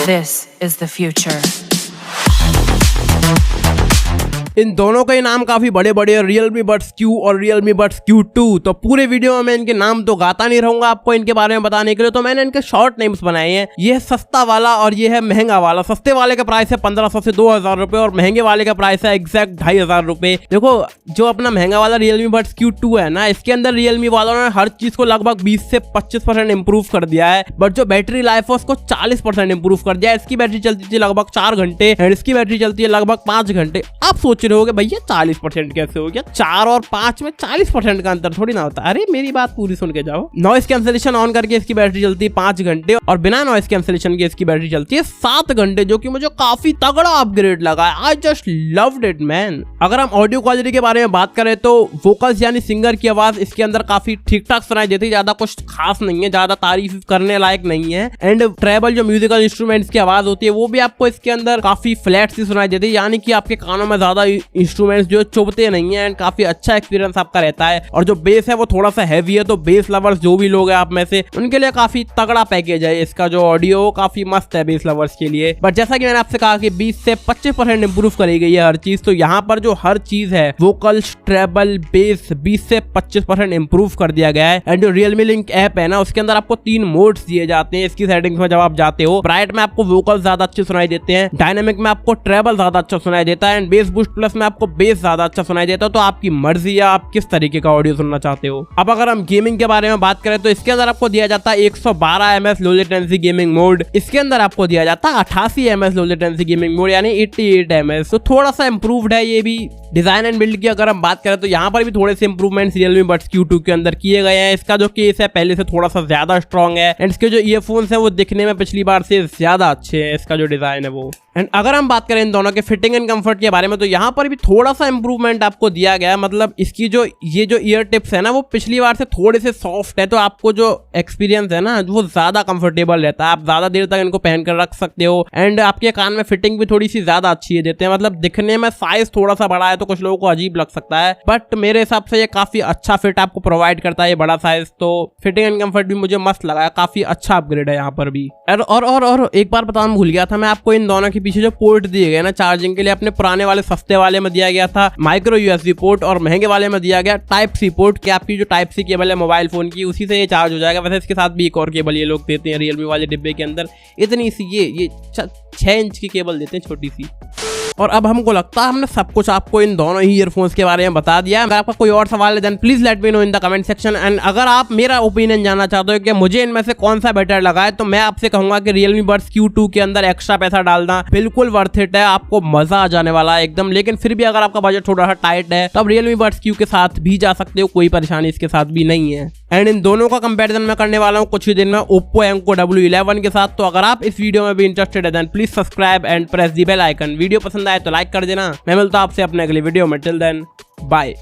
This is the future. इन दोनों के नाम काफी बड़े बड़े हैं, Realme Buds Q और Realme Buds Q2। तो पूरे वीडियो में मैं इनके नाम तो गाता नहीं रहूंगा आपको इनके बारे में बताने के लिए, तो मैंने इनके शॉर्ट नेम्स बनाए हैं। ये है सस्ता वाला और ये है महंगा वाला। सस्ते वाले का प्राइस है 1500 से 2000 रुपए और महंगे वाले का प्राइस है एग्जैक्ट 2500 रुपए। देखो जो अपना महंगा वाला Realme Buds Q2 है ना, इसके अंदर Realme वालों ने हर चीज को लगभग 20 से 25% इंप्रूव कर दिया है, बट जो बैटरी लाइफ है उसको 40% इंप्रूव कर दिया है। इसकी बैटरी चलती थी लगभग 4 घंटे एंड इसकी बैटरी चलती है लगभग 5 घंटे। आप सोच रहे होगे भैया 40% कैसे हो गया? 4 और 5 में 40% का अंतर थोड़ी ना होता। अरे मेरी बात पूरी सुन के जाओ। नॉइस कैंसिलेशन ऑन करके इसकी बैटरी चलती है 5 घंटे और बिना नॉइस कैंसिलेशन के इसकी बैटरी चलती है 7 घंटे, जो कि मुझे काफी तगड़ा अपग्रेड लगा है। I just loved it man. अगर हम ऑडियो क्वालिटी के बारे में बात करें तो वोकल्स यानी सिंगर की आवाज इसके अंदर काफी ठीक ठाक सुनाई देती है, ज्यादा कुछ खास नहीं है, ज्यादा तारीफ करने लायक नहीं है। एंड ट्रेबल जो म्यूजिकल इंस्ट्रूमेंट्स की आवाज होती है वो भी आपको इसके अंदर काफी फ्लैट सी सुनाई देती है, यानी कि आपके कानों में ज्यादा इंस्ट्रूमेंट्स जो चुभते नहीं है एंड काफी अच्छा एक्सपीरियंस आपका रहता है। और जो बेस है वो थोड़ा सा हैवी है, तो बेस लवर्स जो भी लोग हैं आप में से उनके लिए काफी तगड़ा पैकेज है। इसका जो ऑडियो काफी मस्त है बेस लवर्स के लिए। बट जैसा कि मैंने आपसे कहा कि 20 से 25% इंप्रूव करी गई है हर चीज, तो यहाँ पर जो हर चीज है वोकल्स, ट्रेबल, बेस 20 से 25% इंप्रूव कर दिया गया है। एंड जो Realme लिंक ऐप है ना, उसके अंदर आपको 3 मोड्स दिए जाते हैं इसकी सेटिंग्स में। जब आप जाते हो ब्राइट में आपको वोकल ज्यादा अच्छे सुनाई देते हैं, डायनामिक में आपको ट्रेबल ज्यादा अच्छा सुनाई देता है एंड बेस बूस्ट प्लस में आपको बेस ज्यादा अच्छा सुनाई देता है। तो आपकी मर्जी है आप किस तरीके का ऑडियो सुनना चाहते हो। अब अगर हम गेमिंग के बारे में बात करें तो इसके अंदर आपको दिया जाता है 112 ms low latency gaming mode. इसके अंदर आपको दिया जाता है 88 ms low latency gaming mode यानी 88 ms। तो थोड़ा सा इंप्रूव्ड है ये भी। डिजाइन एंड बिल्ड की अगर हम बात करें तो यहाँ पर भी थोड़े से इंप्रूवमेंट्स Realme Buds Q2 के अंदर किए गए हैं। इसका जो केस है पहले से थोड़ा सा ज्यादा स्ट्रॉन्ग है एंड इसके जो ईयरफोन्स हैं वो दिखने में पिछली बार से ज्यादा अच्छे हैं। इसका जो डिजाइन है वो। एंड अगर हम बात करें इन दोनों के फिटिंग एंड कंफर्ट के बारे में तो यहाँ पर भी थोड़ा सा इंप्रूवमेंट आपको दिया गया है। मतलब इसकी जो ये जो ईयर टिप्स है ना वो पिछली बार से थोड़े से सॉफ्ट है, तो आपको जो एक्सपीरियंस है ना वो ज्यादा कंफर्टेबल रहता है। आप ज्यादा देर तक इनको पहन कर रख सकते हो एंड आपके कान में फिटिंग भी थोड़ी सी ज्यादा अच्छी है देते हैं। मतलब दिखने में साइज थोड़ा सा बड़ा है तो कुछ लोगों को अजीब लग सकता है, बट मेरे हिसाब से ये काफी अच्छा फिट आपको प्रोवाइड करता है ये बड़ा साइज। तो फिटिंग एंड कंफर्ट भी मुझे मस्त लगा है, काफी अच्छा अपग्रेड है यहाँ पर भी। और एक बार बताना भूल गया था मैं आपको, इन दोनों के पीछे जो पोर्ट दिए गए ना चार्जिंग के लिए, अपने पुराने वाले सस्ते वाले में दिया गया था माइक्रो USB पोर्ट और महंगे वाले में दिया गया Type-C पोर्ट कि आपकी जो Type-C केबल है मोबाइल फोन की उसी से ये चार्ज हो जाएगा। वैसे इसके साथ भी एक और केबल ये लोग देते हैं Realme वाले डिब्बे के अंदर, इतनी सी ये 6 इंच की केबल देते हैं छोटी सी। और अब हमको लगता है हमने सब कुछ आपको इन दोनों ही ईयरफोन्स के बारे में बता दिया। अगर आपका कोई और सवाल है then please let me know in the comment section. And अगर आप मेरा ओपिनियन जानना चाहते हो कि मुझे इनमें से कौन सा बेटर लगा है तो मैं आपसे कहूंगा कि Realme Buds Q2 के अंदर एक्स्ट्रा पैसा डालना बिल्कुल वर्थ इट है, आपको मजा आ जाने वाला है एकदम। लेकिन फिर भी अगर आपका बजट थोड़ा सा टाइट है तो आप Realme Buds Q के साथ भी जा सकते हो, कोई परेशानी इसके साथ भी नहीं है। एंड इन दोनों का कंपैरिजन मैं करने वाला हूँ कुछ ही दिन में Oppo Enco W11 के साथ। तो अगर आप इस वीडियो में भी इंटरेस्टेड है then please subscribe and press the bell icon. Video पसंद आए तो लाइक कर देना। मैं मिलता हूं आपसे अपने अगले वीडियो में। Till then bye.